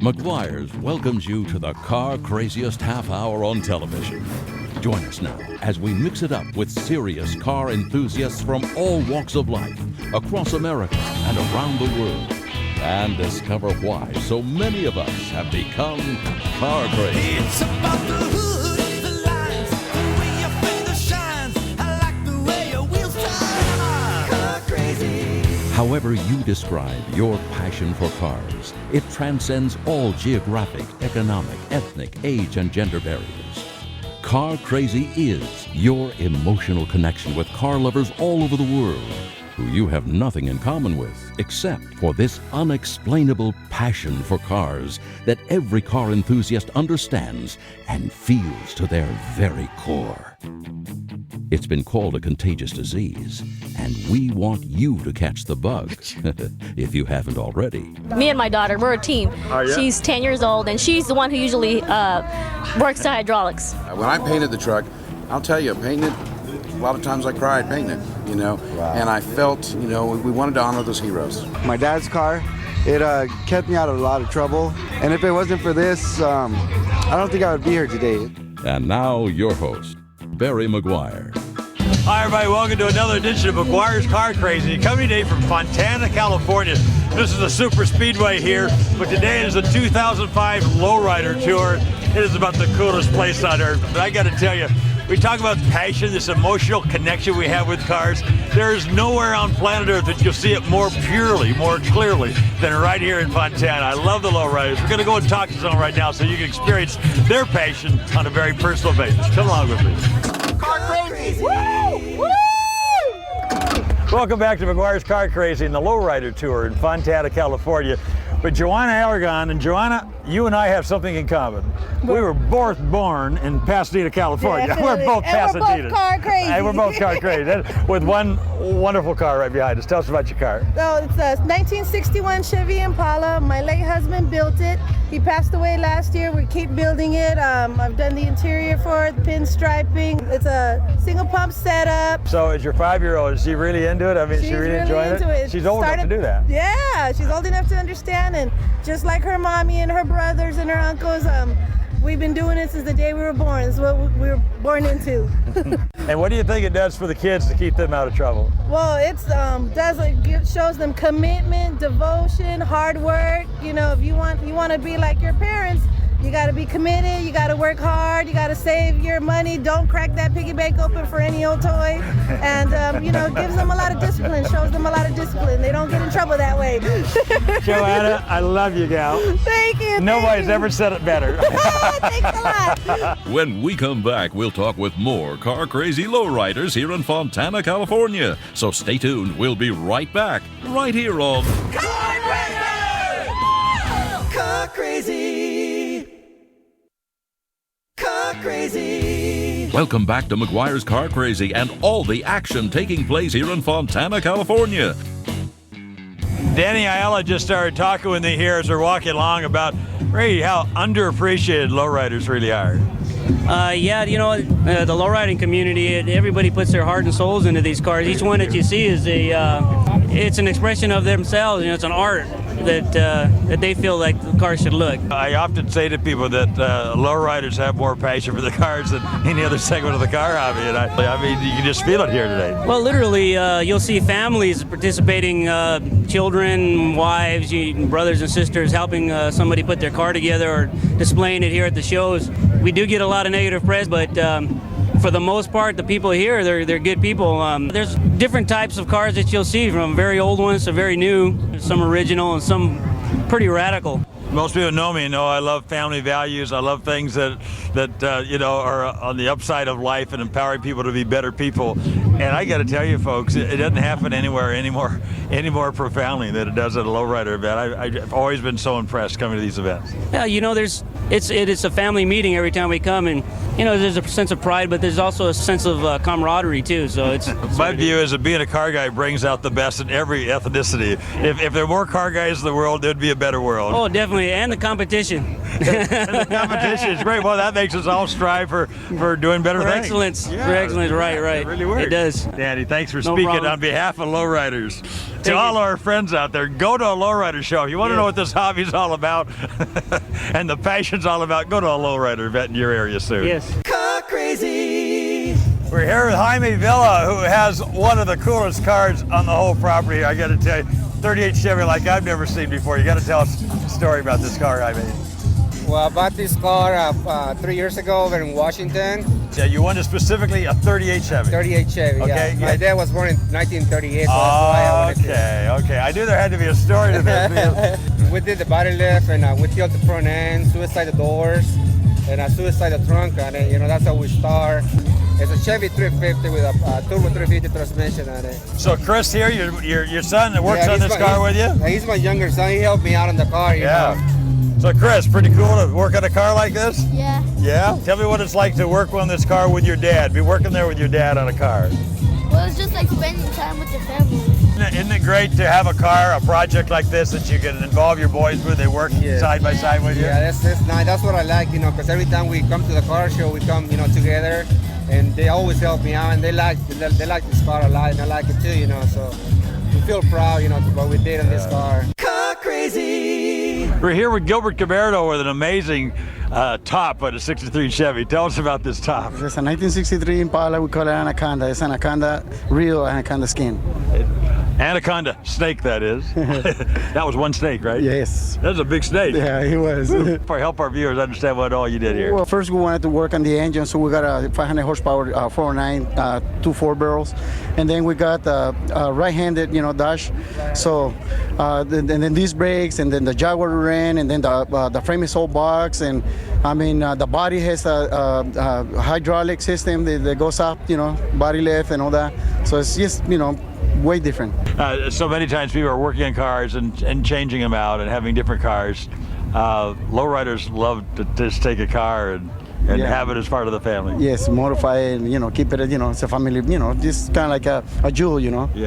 McGuire's welcomes you to the car craziest half hour on television. Join us now as we mix it up with serious car enthusiasts from all walks of life, across America and around the world, and discover why so many of us have become car crazy. It's about the hood, the lines, the way your fender shines. I like the way your wheels turn. Car crazy. However you describe your passion for cars, it transcends all geographic, economic, ethnic, age, and gender barriers. Car Crazy is your emotional connection with car lovers all over the world, who you have nothing in common with except for this unexplainable passion for cars that every car enthusiast understands and feels to their very core. It's been called a contagious disease, and we want you to catch the bug, if you haven't already. Me and my daughter, we're a team. Oh, yeah? She's 10 years old, and she's the one who usually works the hydraulics. When I painted the truck, I'll tell you, painting it, a lot of times I cried painting it, you know. Wow. And I felt, you know, we wanted to honor those heroes. My dad's car, it kept me out of a lot of trouble. And if it wasn't for this, I don't think I would be here today. And now, your host, Barry McGuire. Hi everybody, welcome to another edition of McGuire's Car Crazy, coming today from Fontana, California. This is the super speedway here, but today is the 2005 Lowrider Tour. It is about the coolest place on earth. But I got to tell you, we talk about passion, this emotional connection we have with cars. There is nowhere on planet Earth that you'll see it more purely, more clearly than right here in Fontana. I love the Lowriders. We're going to go and talk to someone right now so you can experience their passion on a very personal basis. Come along with me. Car crazy. Welcome back to McGuire's Car Crazy and the Lowrider Tour in Fontana, California. But Joanna Allergon, and Joanna, you and I have something in common. We were both born in Pasadena, California. Definitely. We're both And Pasadenas. we're both car crazy. And we're both car crazy. With one wonderful car right behind us. Tell us about your car. So it's a 1961 Chevy Impala. My late husband built it. He passed away last year. We keep building it. I've done the interior for it, pinstriping. It's a single pump setup. So is your 5-year-old, is she really into it? I mean, She's she really enjoying into it. She's old enough to do that. Yeah, she's old enough to understand. And just like her mommy and her brothers and her uncles, we've been doing it since the day we were born. It's what we were born into. And what do you think it does for the kids to keep them out of trouble? Well, it shows them commitment, devotion, hard work. You know, if you want to be like your parents, you got to be committed. You got to work hard. You got to save your money. Don't crack that piggy bank open for any old toy. And you know, gives them a lot of discipline. Shows them a lot of discipline. They don't get in trouble that way. Joanna, I love you, gal. Thank you. Nobody's ever said it better. Thanks a lot. When we come back, we'll talk with more car crazy lowriders here in Fontana, California. So stay tuned. We'll be right back, right here on Car crazy. Car crazy. Car crazy. Welcome back to McGuire's Car Crazy and all the action taking place here in Fontana, California. Danny Ayala just started talking with me here as we're walking along about really how underappreciated lowriders really are. Yeah, you know, the lowriding community, everybody puts their heart and souls into these cars. Each one that you see is it's an expression of themselves. You know, it's an art that they feel like the car should look. I often say to people that lowriders have more passion for the cars than any other segment of the car hobby, and I mean, you can just feel it here today. Well, literally, you'll see families participating, children, wives, brothers and sisters helping somebody put their car together or displaying it here at the shows. We do get a lot of negative press, but for the most part, the people here, they're good people. There's different types of cars that you'll see, from very old ones to very new, some original and some pretty radical. Most people know me, know I love family values. I love things that you know, are on the upside of life and empowering people to be better people. And I got to tell you, folks, it doesn't happen anywhere any more profoundly than it does at a lowrider event. I've always been so impressed coming to these events. Yeah, you know, it's a family meeting every time we come, and you know, there's a sense of pride, but there's also a sense of camaraderie too. So it's my view is that being a car guy brings out the best in every ethnicity. If there were more car guys in the world, there'd be a better world. Oh, definitely. definitely, and the competition. The competition is great. Well, that makes us all strive for doing better For things. excellence. Yeah, For excellence, right. It really works. It does. Danny, thanks for No speaking problem. on behalf of Lowriders. To you. all our friends out there, go to a Lowrider show. If you want to know what this hobby's all about and the passion's all about, go to a Lowrider event in your area soon. Yes. Car crazy. We're here with Jaime Villa, who has one of the coolest cars on the whole property. I got to tell you, 38 Chevy like I've never seen before. You got to tell us a story about this car, Jaime. Well, I bought this car 3 years ago over in Washington. Yeah, you wanted specifically a 38 Chevy. 38 Chevy, Okay, yeah. My yeah. dad was born in 1938, so that's why I wanted Okay. I knew there had to be a story to this. to. We did the body lift, and we killed the front end, suicide the doors, and I suicide the trunk on it. That's how we start. It's a Chevy 350 with a turbo 350 transmission on it. So Chris here, your son that works Yeah, on this car with you? He's my younger son. He helped me out on the car, you know. So Chris, pretty cool to work on a car like this? Yeah. Yeah? Tell me what it's like to work on this car with your dad. Be working there with your dad on a car. Well, it's just like spending time with your family. Isn't it great to have a car, a project like this that you can involve your boys with? They work side by side with you? Yeah, that's nice. That's what I like, because every time we come to the car show, we come, together, and they always help me out, and they like this car a lot, and I like it too, so we feel proud, to what we did on this car. Car crazy. We're here with Gilbert Camaro with an amazing top on a 63 Chevy. Tell us about this top. It's a 1963 Impala. We call it Anaconda. It's Anaconda, real Anaconda skin. Anaconda snake, that is. That was one snake, right? Yes. That was a big snake. Yeah, it was. For help our viewers understand what all you did here. Well, first we wanted to work on the engine, so we got a 500 horsepower 409 two 4-barrels, and then we got right-handed, dash. So, and then these brakes, and then the Jaguar ran, and then the frame is all box, and the body has a hydraulic system that goes up, body lift and all that. So it's just, way different. So many times people are working on cars and changing them out and having different cars. Lowriders love to just take a car and have it as part of the family. Yes, modify it and, keep it, it's a family, just kind of like a jewel,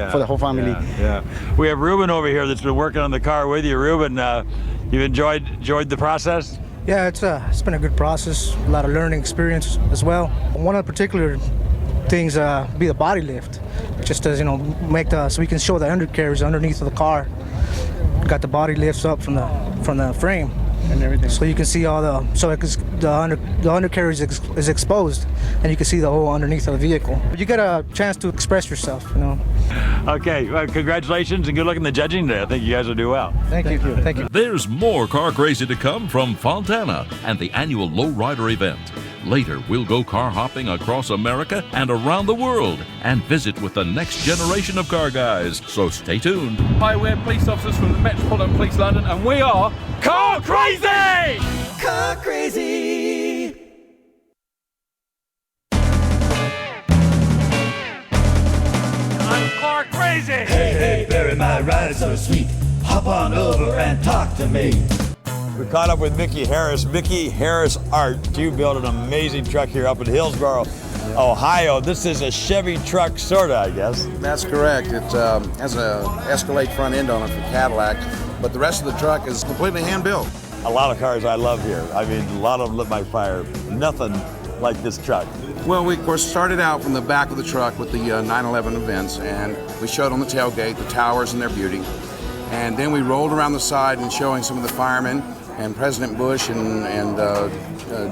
for the whole family. Yeah. We have Ruben over here that's been working on the car with you. Ruben, you've enjoyed the process? Yeah, it's been a good process, a lot of learning experience as well. One of the particular things be the body lift, just to make so we can show the undercarriage underneath of the car. Got the body lifts up from the frame and everything, so you can see all the undercarriage is exposed, and you can see the whole underneath of the vehicle. You get a chance to express yourself. Okay, well, congratulations and good luck in the judging today. I think you guys will do well. Thank you. Thank you. There's more Car Crazy to come from Fontana and the annual Lowrider event. Later, we'll go car hopping across America and around the world and visit with the next generation of car guys. So stay tuned. Hi, we're police officers from the Metropolitan Police London, and we are Car Crazy! Car crazy. I'm Car Crazy! Hey, Barry, my ride's so sweet. Hop on over and talk to me. We caught up with Mickey Harris. Mickey Harris Art. You built an amazing truck here up in Hillsboro, Ohio. This is a Chevy truck, sorta, I guess. That's correct. It has a Escalade front end on it for Cadillac, but the rest of the truck is completely hand-built. A lot of cars I love here. I mean, a lot of them lit my fire. Nothing like this truck. Well, we, of course, started out from the back of the truck with the 9/11 events, and we showed on the tailgate the towers and their beauty. And then we rolled around the side and showing some of the firemen and President Bush and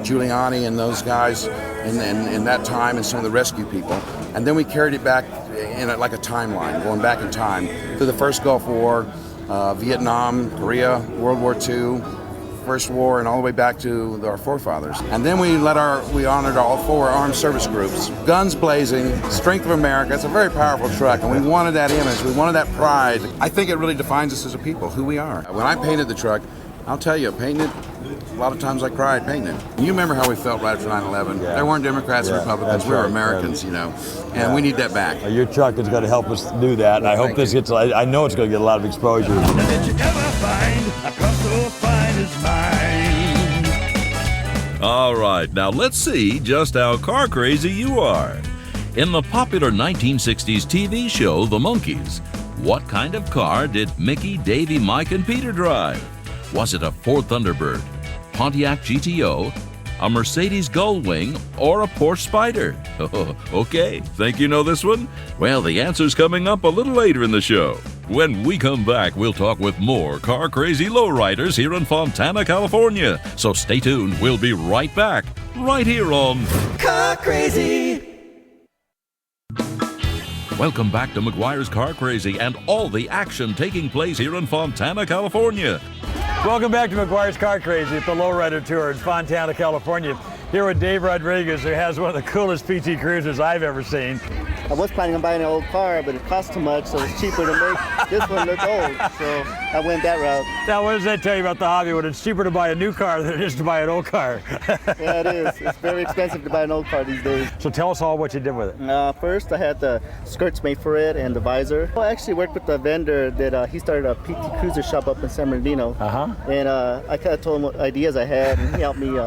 Giuliani and those guys in that time, and some of the rescue people. And then we carried it back in like a timeline, going back in time to the first Gulf War, Vietnam, Korea, World War II, First War, and all the way back to our forefathers. And then we honored all 4 armed service groups. Guns blazing, strength of America. It's a very powerful truck, and we wanted that image. We wanted that pride. I think it really defines us as a people, who we are. When I painted the truck, I'll tell you, painting it, a lot of times I cried painting it. You remember how we felt right after 9/11. Yeah. There weren't Democrats and Republicans. We were Americans, and we need that back. Your truck is going to help us do that. And I hope this gets, I know it's going to get a lot of exposure. Did you ever find a cup so fine as mine? All right, now let's see just how car crazy you are. In the popular 1960s TV show, The Monkees, what kind of car did Mickey, Davy, Mike, and Peter drive? Was it a Ford Thunderbird, Pontiac GTO, a Mercedes Gullwing, or a Porsche Spyder? Okay, think you know this one? Well, the answer's coming up a little later in the show. When we come back, we'll talk with more car-crazy lowriders here in Fontana, California. So stay tuned. We'll be right back, right here on Car Crazy. Welcome back to McGuire's Car Crazy and all the action taking place here in Fontana, California. Welcome back to McGuire's Car Crazy at the Lowrider Tour in Fontana, California. Here with Dave Rodriguez, who has one of the coolest PT Cruisers I've ever seen. I was planning on buying an old car, but it cost too much, so it's cheaper to make this one look old. So I went that route. Now, what does that tell you about the hobby when it's cheaper to buy a new car than it is to buy an old car? Yeah, it is. It's very expensive to buy an old car these days. So tell us all what you did with it. First, I had the skirts made for it and the visor. I actually worked with a vendor that he started a PT Cruiser shop up in San Bernardino. And I kind of told him what ideas I had, and he helped me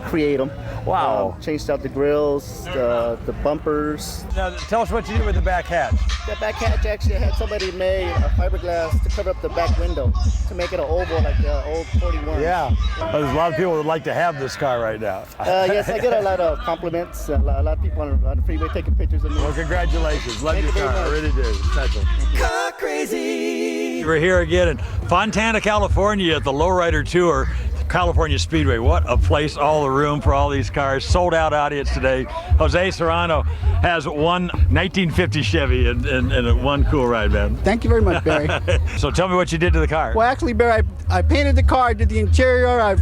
create them. Wow. Changed out the grills, the bumpers. Now, tell us what you did with the back hatch. That back hatch, actually, I had somebody made a fiberglass to cover up the back window to make it an oval like the old 41. Yeah. Well, there's a lot of people that would like to have this car right now. Yes, I get a lot of compliments. A lot of people on the freeway taking pictures of me. Well, congratulations. Love your car. I really do. Special. Car Crazy. We're here again in Fontana, California at the Lowrider Tour. California Speedway, what a place, all the room for all these cars. Sold out audience today. Jose Serrano has one 1950 Chevy and one cool ride, man. Thank you very much, Barry. So tell me what you did to the car. Well, actually, Barry, I painted the car, I did the interior, I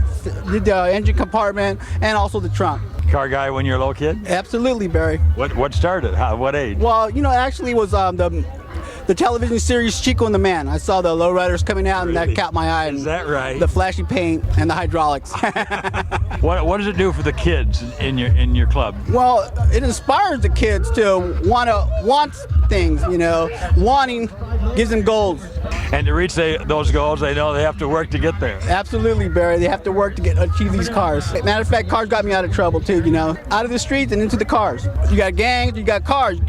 did the engine compartment, and also the trunk. Car guy when you're a little kid? Absolutely, Barry. What started? What age? Well, you know, actually it was the television series Chico and the Man. I saw the lowriders coming out, and that caught my eye. Is that right? The flashy paint and the hydraulics. What does it do for the kids in your club? Well, it inspires the kids to want things. You know, wanting gives them goals. And to reach those goals, they know they have to work to get there. Absolutely, Barry. They have to work to achieve these cars. Matter of fact, cars got me out of trouble too. You know, out of the streets and into the cars. You got gangs, you got cars.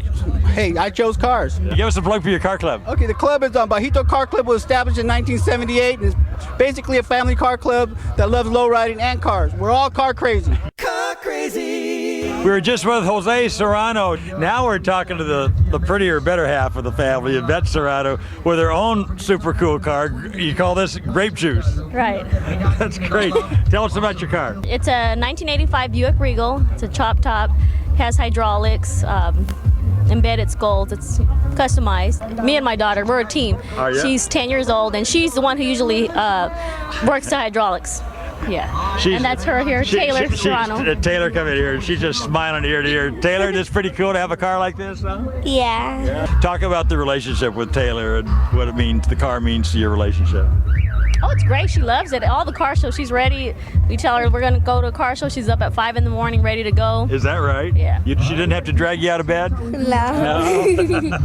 Hey, I chose cars. Give us a plug for your car club. Okay, the club is Bajito Car Club was established in 1978 and is basically a family car club that loves lowriding and cars. We're all car crazy. Car Crazy. We were just with Jose Serrano. Now we're talking to the prettier, better half of the family, Yvette Serrano, with her own super cool car. You call this grape juice. Right. That's great. Tell us about your car. It's a 1985 Buick Regal. It's a chop top, has hydraulics, embedded skulls. It's customized. Me and my daughter, we're a team. Oh, yeah? She's 10 years old, and she's the one who usually works the hydraulics. Yeah. And that's her here, Taylor Serrano. Taylor, come in here, and she's just smiling ear to ear. Taylor, it's pretty cool to have a car like this, huh? Yeah. Talk about the relationship with Taylor and what it means, the car means to your relationship. Oh, it's great. She loves it. All the car shows, she's ready. We tell her we're going to go to a car show. She's up at 5 in the morning, ready to go. Is that right? Yeah. She didn't have to drag you out of bed? No.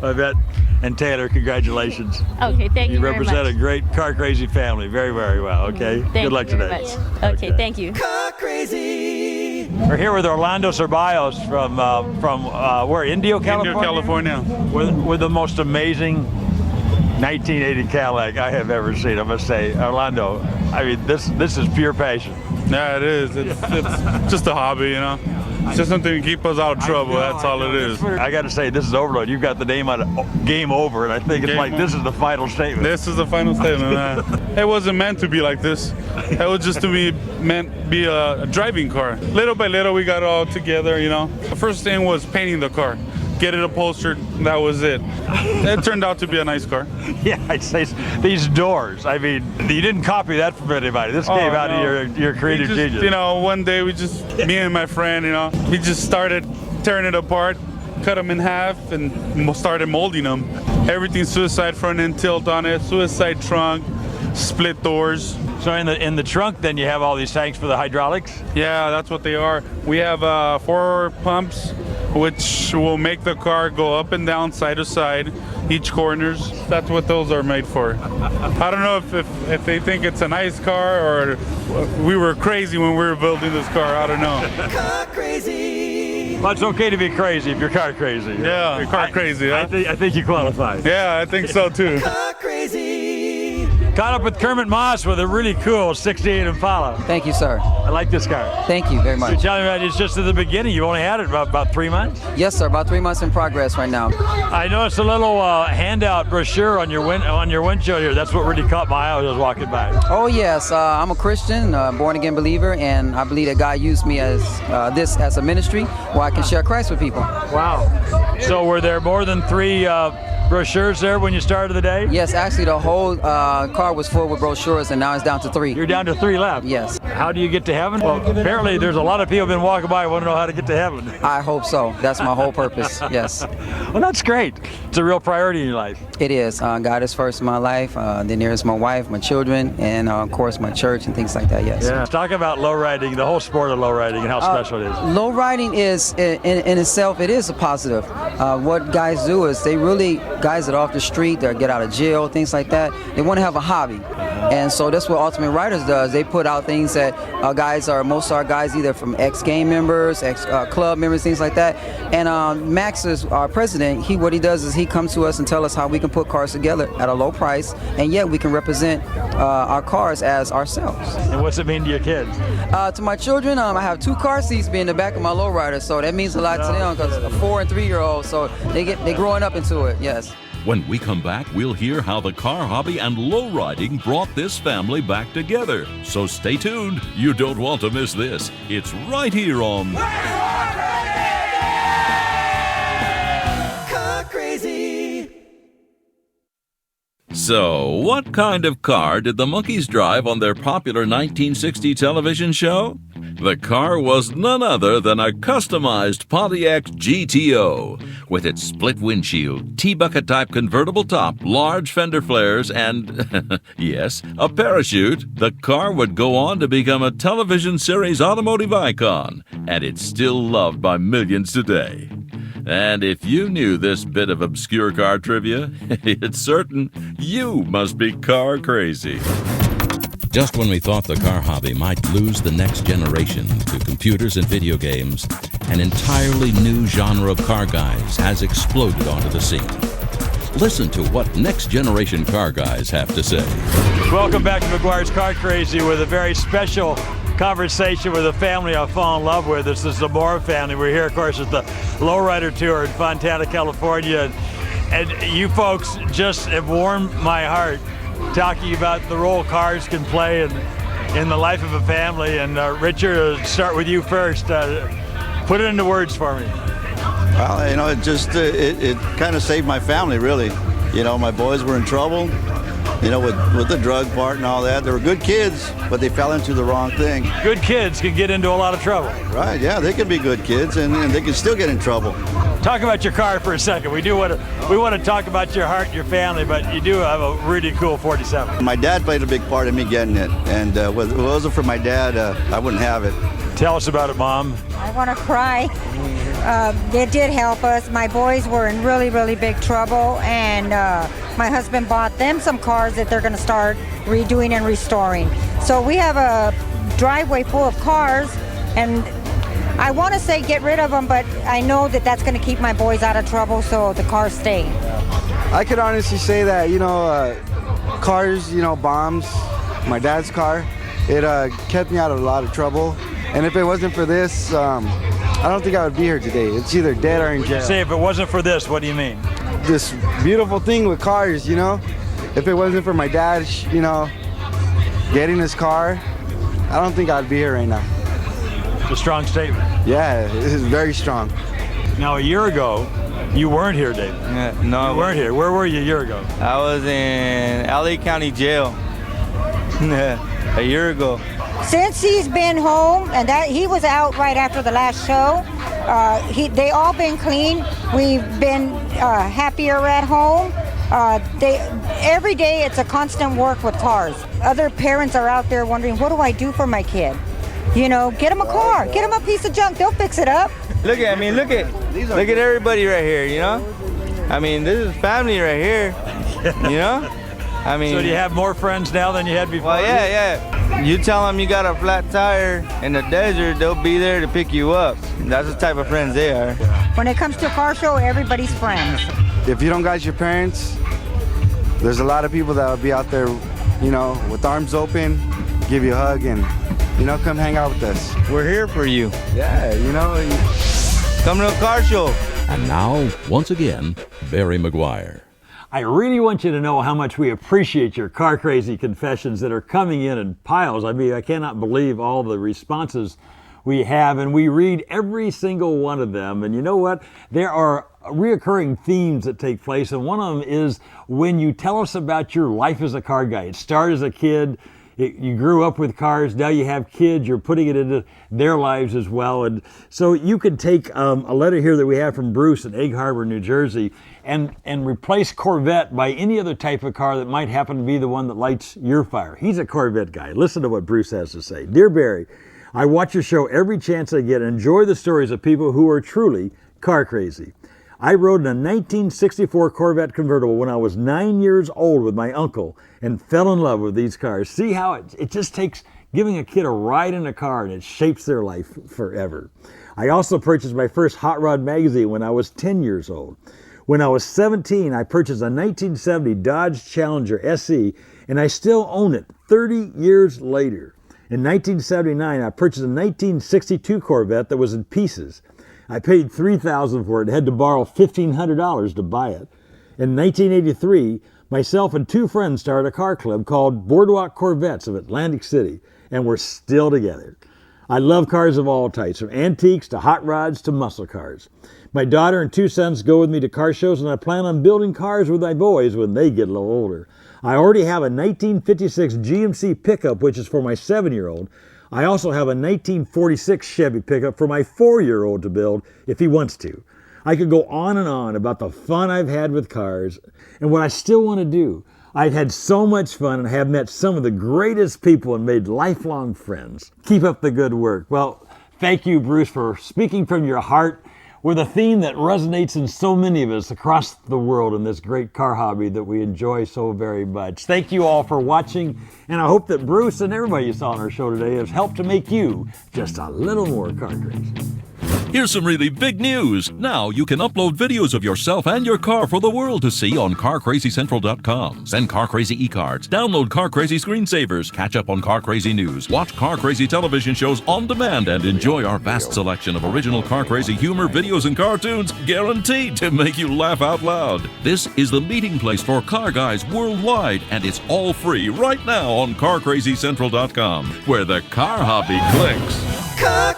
I bet. And Taylor, congratulations. Okay, thank you very much. You represent a great car crazy family very, very well. Okay. Thank Good luck you very today. much. Okay, thank you. Car Crazy. We're here with Orlando Ceballos from where? Indio, California? With the most amazing 1980 Cadillac I have ever seen, I must say. Orlando, I mean, this is pure passion. Yeah, it is. It's just a hobby, you know. It's just something to keep us out of trouble. That's all it is. I got to say, this is Overload. You've got the name on it, Game Over, and I think it's this is the final statement. This is the final statement. It wasn't meant to be like this. It was just to be a driving car. Little by little, we got it all together, you know. The first thing was painting the car. Get it upholstered, that was it. It turned out to be a nice car. Yeah, I'd say these doors, I mean, you didn't copy that from anybody. This came out of your creative genius. You know, one day me and my friend, you know, we just started tearing it apart, cut them in half, and started molding them. Everything suicide front end tilt on it, suicide trunk, split doors. So in the trunk, then you have all these tanks for the hydraulics? Yeah, that's what they are. We have 4 pumps, which will make the car go up and down, side to side, each corners. That's what those are made for. I don't know if they think it's a nice car or we were crazy when we were building this car. I don't know. Car Crazy. Well, it's okay to be crazy if you're car crazy. Yeah, car crazy. Huh? I think you qualify. Yeah, I think so too. Car Crazy. Caught up with Kermit Moss with a really cool 68 Impala. Thank you, sir. I like this car. Thank you very much. You're telling me that it's just at the beginning. You only had it about 3 months? Yes, sir. About 3 months in progress right now. I noticed a little handout brochure on your windshield here. That's what really caught my eye as I was walking by. Oh yes, I'm a Christian, born again believer, and I believe that God used me as this as a ministry where I can share Christ with people. Wow. So were there more than 3 brochures there when you started the day? Yes, actually the whole car was full with brochures, and now it's down to 3. You're down to 3 left? Yes. How do you get to heaven? Well, apparently there's a lot of people been walking by who want to know how to get to heaven. I hope so. That's my whole purpose, yes. Well, that's great. It's a real priority in your life. It is. God is first in my life, then there's my wife, my children, and of course my church and things like that, yes. Yeah. Talk about low riding, the whole sport of low riding, and how special it is. Low riding is, in itself, it is a positive. What guys do is they really, guys that are off the street, that get out of jail, things like that, they want to have a hobby. And so that's what Ultimate Riders does. They put out things that most of our guys either from ex-gang members, ex-club members, things like that. And Max is our president. What he does is he comes to us and tell us how we can put cars together at a low price, and yet we can represent our cars as ourselves. And what's it mean to your kids? To my children, I have 2 car seats in the back of my Lowrider, so that means a lot to them because a 4- and 3-year-old, so they're growing up into it. Yes. When we come back, we'll hear how the car hobby and low riding brought this family back together. So stay tuned. You don't want to miss this. It's right here on Car Crazy. So, what kind of car did the monkeys drive on their popular 1960 television show? The car was none other than a customized Pontiac GTO. With its split windshield, T-bucket type convertible top, large fender flares, and, yes, a parachute, the car would go on to become a television series automotive icon, and it's still loved by millions today. And if you knew this bit of obscure car trivia, it's certain you must be car crazy. Just when we thought the car hobby might lose the next generation to computers and video games, an entirely new genre of car guys has exploded onto the scene. Listen to what next generation car guys have to say. Welcome back to McGuire's Car Crazy with a very special conversation with a family I fall in love with. This is the Moore family. We're here, of course, at the Lowrider Tour in Fontana, California. And you folks just have warmed my heart talking about the role cars can play in the life of a family. And Richard, I'll start with you first. Put it into words for me. Well, you know, it kind of saved my family, really. You know, my boys were in trouble, you know, with the drug part and all that. They were good kids, but they fell into the wrong thing. Good kids can get into a lot of trouble. Right, yeah, they can be good kids, and they can still get in trouble. Talk about your car for a second. We want to talk about your heart and your family, but you do have a really cool 47. My dad played a big part in me getting it, and if it wasn't for my dad, I wouldn't have it. Tell us about it, Mom. I want to cry. It did help us. My boys were in really, really big trouble, and my husband bought them some cars that they're going to start redoing and restoring. So we have a driveway full of cars, and I want to say get rid of them, but I know that that's going to keep my boys out of trouble, so the cars stay. I could honestly say that, you know, cars, you know, bombs, my dad's car, it kept me out of a lot of trouble. And if it wasn't for this, I don't think I would be here today. It's either dead or in jail. Say if it wasn't for this, what do you mean? This beautiful thing with cars, you know? If it wasn't for my dad, you know, getting his car, I don't think I'd be here right now. It's a strong statement. Yeah, it is very strong. Now, a year ago, you weren't here, David. Yeah, no. You weren't here. Where were you a year ago? I was in LA County Jail a year ago. Since he's been home, and that he was out right after the last show, they all been clean. We've been happier at home. Every day it's a constant work with cars. Other parents are out there wondering, what do I do for my kid? You know, get him a car, get him a piece of junk, they'll fix it up. Look at everybody right here, you know? I mean, this is family right here, you know? I mean. So do you have more friends now than you had before? Well, yeah. You tell them you got a flat tire in the desert, they'll be there to pick you up. That's the type of friends they are. When it comes to a car show, everybody's friends. If you don't got your parents, there's a lot of people that will be out there, you know, with arms open, give you a hug, and, you know, come hang out with us. We're here for you. Yeah, you know. Come to a car show. And now, once again, Barry McGuire. I really want you to know how much we appreciate your car crazy confessions that are coming in piles. I mean, I cannot believe all the responses we have, and we read every single one of them. And you know what? There are reoccurring themes that take place, and one of them is when you tell us about your life as a car guy. It started as a kid. You grew up with cars, now you have kids, you're putting it into their lives as well. And so you could take a letter here that we have from Bruce in Egg Harbor, New Jersey, and replace Corvette by any other type of car that might happen to be the one that lights your fire. He's a Corvette guy. Listen to what Bruce has to say. Dear Barry, I watch your show every chance I get and enjoy the stories of people who are truly car crazy. I rode in a 1964 Corvette convertible when I was 9 years old with my uncle and fell in love with these cars. See how it just takes giving a kid a ride in a car and it shapes their life forever. I also purchased my first Hot Rod magazine when I was 10 years old. When I was 17, I purchased a 1970 Dodge Challenger SE, and I still own it 30 years later. In 1979, I purchased a 1962 Corvette that was in pieces. I paid $3,000 for it and had to borrow $1,500 to buy it. In 1983, myself and two friends started a car club called Boardwalk Corvettes of Atlantic City, and we're still together. I love cars of all types, from antiques to hot rods to muscle cars. My daughter and two sons go with me to car shows, and I plan on building cars with my boys when they get a little older. I already have a 1956 GMC pickup, which is for my 7-year-old. I also have a 1946 Chevy pickup for my 4-year-old to build if he wants to. I could go on and on about the fun I've had with cars and what I still want to do. I've had so much fun and have met some of the greatest people and made lifelong friends. Keep up the good work. Well, thank you, Bruce, for speaking from your heart with a theme that resonates in so many of us across the world in this great car hobby that we enjoy so very much. Thank you all for watching, and I hope that Bruce and everybody you saw on our show today has helped to make you just a little more car crazy. Here's some really big news. Now you can upload videos of yourself and your car for the world to see on CarCrazyCentral.com. Send Car Crazy e-cards, download Car Crazy screensavers, catch up on Car Crazy news, watch Car Crazy television shows on demand, and enjoy our vast selection of original Car Crazy humor, videos, and cartoons guaranteed to make you laugh out loud. This is the meeting place for car guys worldwide, and it's all free right now on CarCrazyCentral.com, where the car hobby clicks. Car